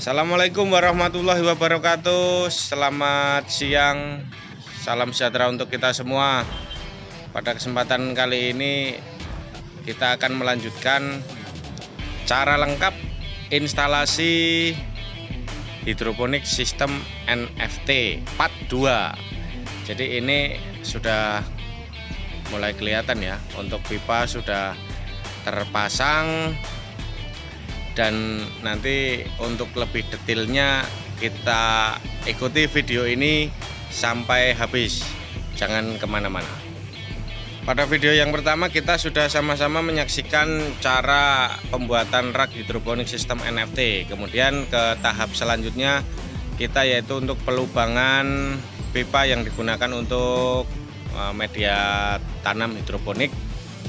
Assalamualaikum warahmatullahi wabarakatuh. Selamat siang, salam sejahtera untuk kita semua. Pada kesempatan kali ini kita akan melanjutkan cara lengkap instalasi hidroponik sistem NFT part 2. Jadi ini sudah mulai kelihatan ya, untuk pipa sudah terpasang. Dan nanti untuk lebih detailnya kita ikuti video ini sampai habis, jangan kemana-mana. Pada video yang pertama kita sudah sama-sama menyaksikan cara pembuatan rak hidroponik sistem NFT. Kemudian ke tahap selanjutnya kita yaitu untuk pelubangan pipa yang digunakan untuk media tanam hidroponik.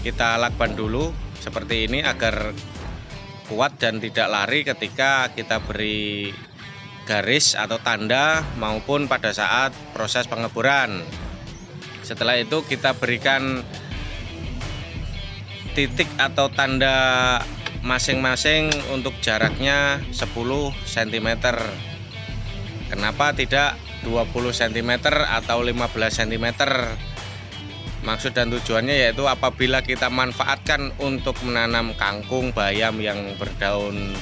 Kita lakban dulu seperti ini agar kuat dan tidak lari ketika kita beri garis atau tanda maupun pada saat proses pengeboran. Setelah itu kita berikan titik atau tanda masing-masing untuk jaraknya 10 cm. Kenapa tidak 20 cm atau 15 cm? Maksud dan tujuannya yaitu apabila kita manfaatkan untuk menanam kangkung, bayam yang berdaun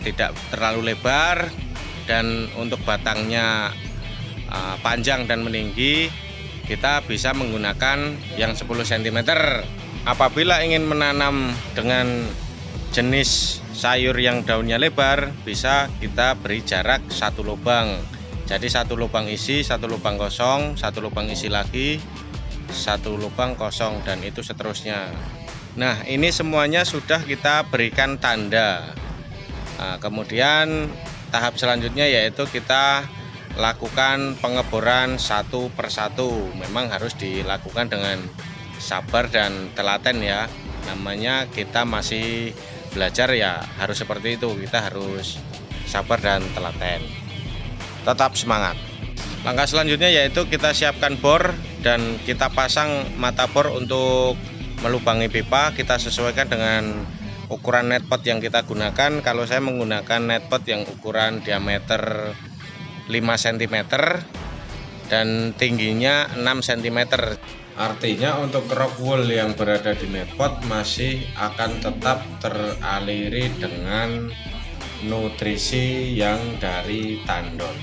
tidak terlalu lebar dan untuk batangnya panjang dan meninggi, kita bisa menggunakan yang 10 cm. Apabila ingin menanam dengan jenis sayur yang daunnya lebar, bisa kita beri jarak 1 lubang. Jadi 1 lubang isi, 1 lubang kosong, 1 lubang isi lagi, 1 lubang kosong, dan itu seterusnya. Nah, ini semuanya sudah kita berikan tanda. Kemudian tahap selanjutnya yaitu kita lakukan pengeboran satu persatu. Memang harus dilakukan dengan sabar dan telaten ya. Namanya kita masih belajar ya, harus seperti itu. Kita harus sabar dan telaten. Tetap semangat. Langkah selanjutnya yaitu kita siapkan bor dan kita pasang mata bor untuk melubangi pipa. Kita sesuaikan dengan ukuran netpot yang kita gunakan. Kalau saya menggunakan netpot yang ukuran diameter 5 cm dan tingginya 6 cm. Artinya untuk rock wool yang berada di netpot masih akan tetap teraliri dengan nutrisi yang dari tandon.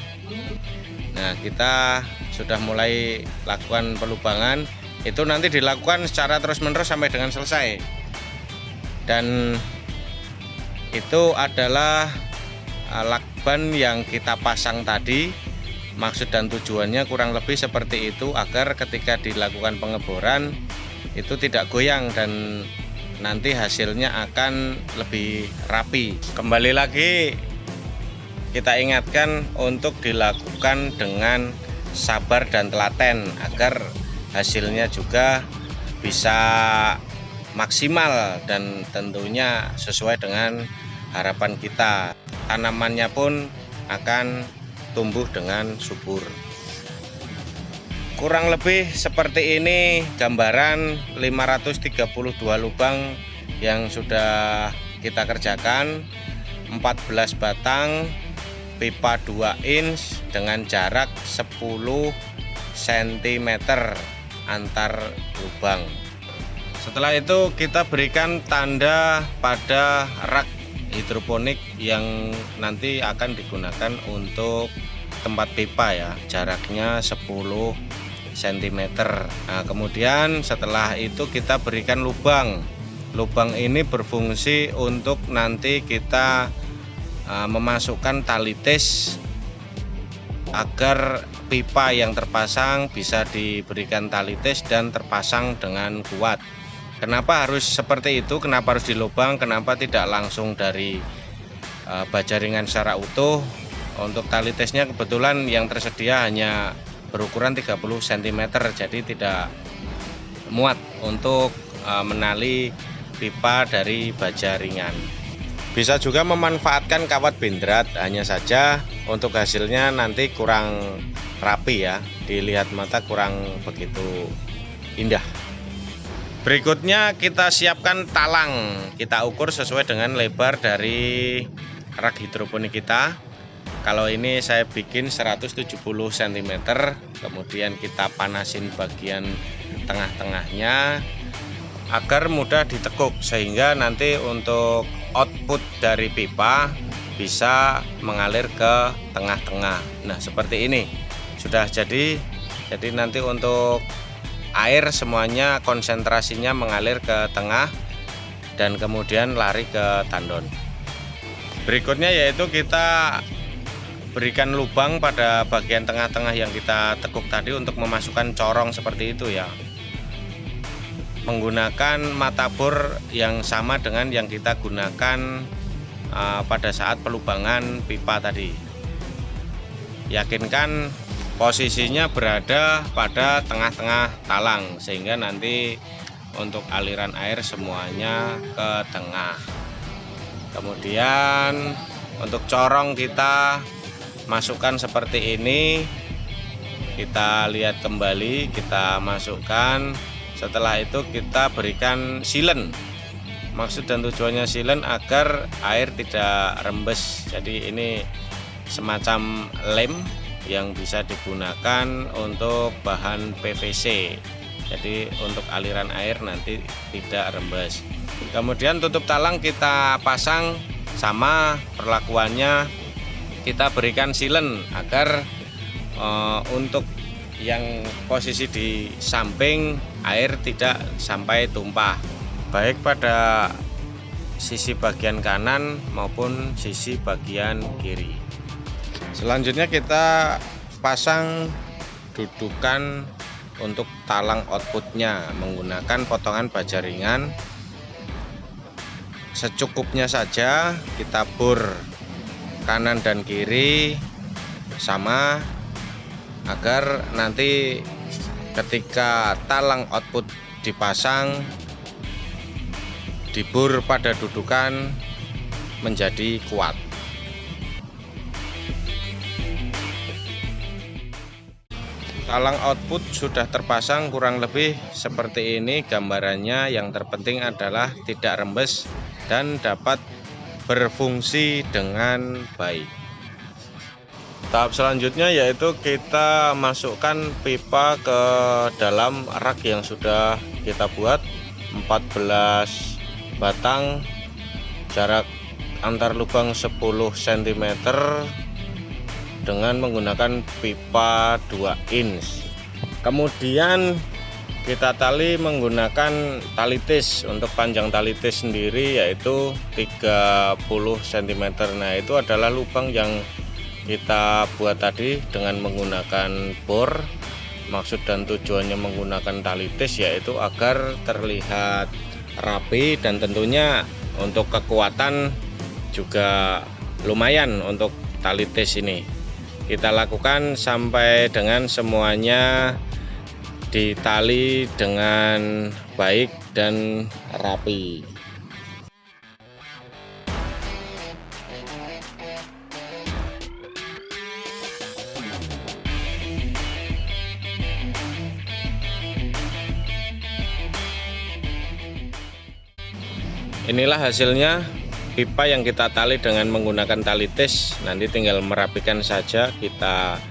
Nah, kita sudah mulai lakukan pelubangan. Itu nanti dilakukan secara terus-menerus sampai dengan selesai. Dan itu adalah lakban yang kita pasang tadi. Maksud dan tujuannya kurang lebih seperti itu, agar ketika dilakukan pengeboran itu tidak goyang dan nanti hasilnya akan lebih rapi. Kembali lagi kita ingatkan untuk dilakukan dengan sabar dan telaten agar hasilnya juga bisa maksimal dan tentunya sesuai dengan harapan kita. Tanamannya pun akan tumbuh dengan subur. Kurang lebih seperti ini gambaran 532 lubang yang sudah kita kerjakan. 14 batang pipa 2 inch dengan jarak 10 cm antar lubang. Setelah itu kita berikan tanda pada rak hidroponik yang nanti akan digunakan untuk tempat pipa ya, jaraknya 10 cm. Nah, kemudian setelah itu kita berikan lubang. Lubang ini berfungsi untuk nanti kita memasukkan tali tis agar pipa yang terpasang bisa diberikan tali tis dan terpasang dengan kuat. Kenapa harus seperti itu? Kenapa harus dilubang? Kenapa tidak langsung dari baja ringan secara utuh? Untuk tali tisnya kebetulan yang tersedia hanya berukuran 30 cm, jadi tidak muat untuk menali pipa dari baja ringan. Bisa juga memanfaatkan kawat bindrat, hanya saja untuk hasilnya nanti kurang rapi ya, dilihat mata kurang begitu indah. Berikutnya kita siapkan talang, kita ukur sesuai dengan lebar dari rak hidroponik kita. Kalau ini saya bikin 170 cm, kemudian kita panasin bagian tengah-tengahnya agar mudah ditekuk, sehingga nanti untuk output dari pipa bisa mengalir ke tengah-tengah. Nah, seperti ini sudah jadi nanti untuk air semuanya konsentrasinya mengalir ke tengah dan kemudian lari ke tandon. Berikutnya yaitu kita berikan lubang pada bagian tengah-tengah yang kita tekuk tadi untuk memasukkan corong seperti itu ya, menggunakan mata bor yang sama dengan yang kita gunakan pada saat pelubangan pipa tadi. Yakinkan posisinya berada pada tengah-tengah talang, sehingga nanti untuk aliran air semuanya ke tengah. Kemudian untuk corong kita masukkan seperti ini, kita lihat kembali, kita masukkan. Setelah itu kita berikan silen. Maksud dan tujuannya silen agar air tidak rembes. Jadi ini semacam lem yang bisa digunakan untuk bahan PVC. Jadi untuk aliran air nanti tidak rembes. Kemudian tutup talang kita pasang, sama perlakuannya kita berikan silen agar untuk yang posisi di samping air tidak sampai tumpah, baik pada sisi bagian kanan maupun sisi bagian kiri. Selanjutnya kita pasang dudukan untuk talang outputnya menggunakan potongan baja ringan. Secukupnya saja kita bor kanan dan kiri sama, agar nanti ketika talang output dipasang, dibor pada dudukan menjadi kuat. Talang output sudah terpasang kurang lebih seperti ini gambarannya. Yang terpenting adalah tidak rembes dan dapat berfungsi dengan baik. Tahap selanjutnya yaitu kita masukkan pipa ke dalam rak yang sudah kita buat 14 batang, jarak antar lubang 10 cm dengan menggunakan pipa 2 inch. Kemudian kita tali menggunakan tali tis. Untuk panjang tali tis sendiri yaitu 30 cm. Nah, itu adalah lubang yang kita buat tadi dengan menggunakan bor. Maksud dan tujuannya menggunakan tali tis yaitu agar terlihat rapi, dan tentunya untuk kekuatan juga lumayan untuk tali tis ini. Kita lakukan sampai dengan semuanya ditali dengan baik dan rapi. Inilah hasilnya pipa yang kita tali dengan menggunakan tali tis. Nanti tinggal merapikan saja, kita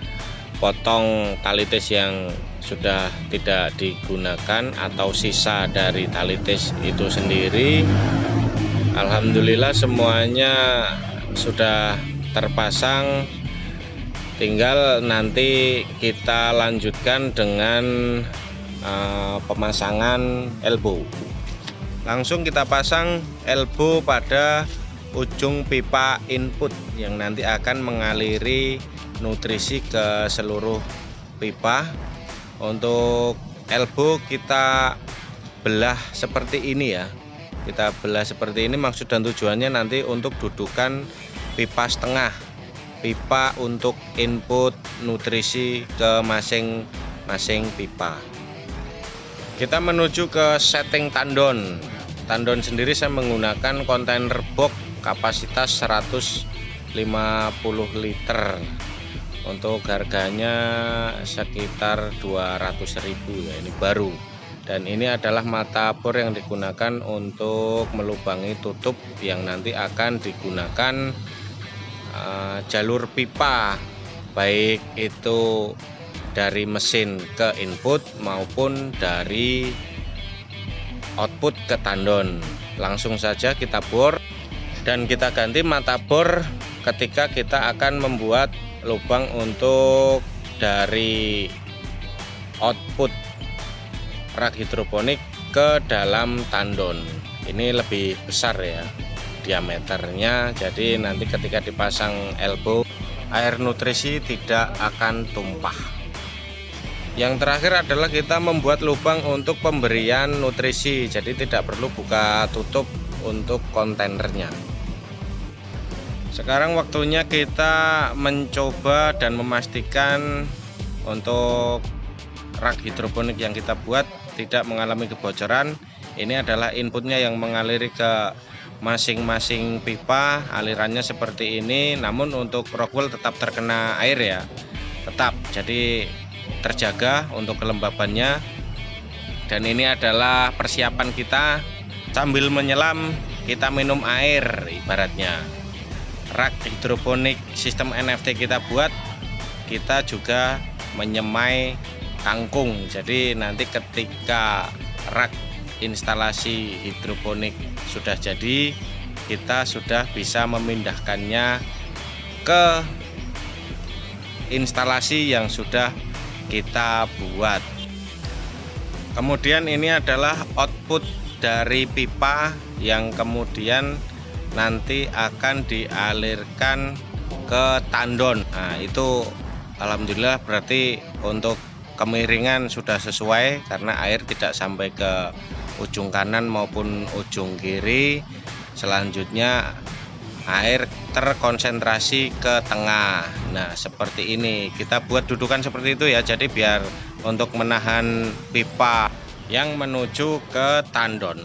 potong tali tis yang sudah tidak digunakan atau sisa dari tali tis itu sendiri. Alhamdulillah semuanya sudah terpasang, tinggal nanti kita lanjutkan dengan pemasangan elbow. Langsung kita pasang elbow pada ujung pipa input yang nanti akan mengaliri nutrisi ke seluruh pipa. Untuk elbow kita belah seperti ini ya. Kita belah seperti ini, maksud dan tujuannya nanti untuk dudukan pipa setengah, pipa untuk input nutrisi ke masing-masing pipa. Kita menuju ke setting tandon. Tandon sendiri saya menggunakan kontainer box kapasitas 150 liter. Untuk harganya sekitar 200.000 ya, ini baru. Dan ini adalah mata bor yang digunakan untuk melubangi tutup yang nanti akan digunakan jalur pipa, baik itu dari mesin ke input maupun dari output ke tandon. Langsung saja kita bor dan kita ganti mata bor ketika kita akan membuat lubang untuk dari output rak hidroponik ke dalam tandon. Ini lebih besar ya diameternya, jadi nanti ketika dipasang elbow air nutrisi tidak akan tumpah. Yang terakhir adalah kita membuat lubang untuk pemberian nutrisi, jadi tidak perlu buka tutup untuk kontainernya. Sekarang waktunya kita mencoba dan memastikan untuk rak hidroponik yang kita buat tidak mengalami kebocoran. Ini adalah inputnya yang mengaliri ke masing-masing pipa, alirannya seperti ini. Namun untuk Rockwell tetap terkena air ya, tetap, jadi terjaga untuk kelembabannya. Dan ini adalah persiapan kita sambil menyelam, kita minum air ibaratnya. Rak hidroponik sistem NFT kita buat, kita juga menyemai kangkung. Jadi nanti ketika rak instalasi hidroponik sudah jadi, kita sudah bisa memindahkannya ke instalasi yang sudah kita buat. Kemudian ini adalah output dari pipa yang kemudian nanti akan dialirkan ke tandon. Nah, itu alhamdulillah berarti untuk kemiringan sudah sesuai karena air tidak sampai ke ujung kanan maupun ujung kiri. Selanjutnya air terkonsentrasi ke tengah. Nah, seperti ini kita buat dudukan seperti itu ya, jadi biar untuk menahan pipa yang menuju ke tandon.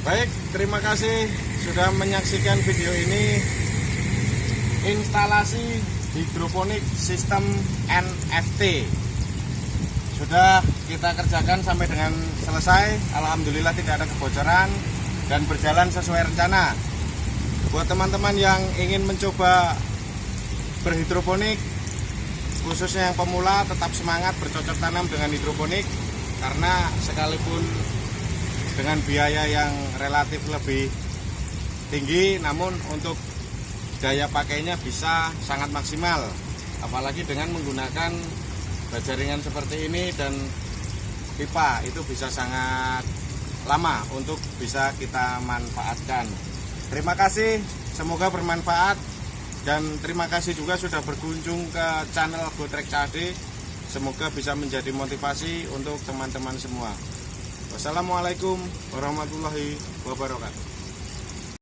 Baik, terima kasih sudah menyaksikan video ini, instalasi hidroponik sistem NFT. Sudah kita kerjakan sampai dengan selesai. Alhamdulillah tidak ada kebocoran dan berjalan sesuai rencana. Buat teman-teman yang ingin mencoba berhidroponik, khususnya yang pemula, tetap semangat bercocok tanam dengan hidroponik, karena sekalipun dengan biaya yang relatif lebih tinggi, namun untuk daya pakainya bisa sangat maksimal, apalagi dengan menggunakan jaringan seperti ini dan pipa, itu bisa sangat lama untuk bisa kita manfaatkan. Terima kasih, semoga bermanfaat, dan terima kasih juga sudah berkunjung ke channel Gotrek CAD. Semoga bisa menjadi motivasi untuk teman-teman semua. Wassalamualaikum warahmatullahi wabarakatuh.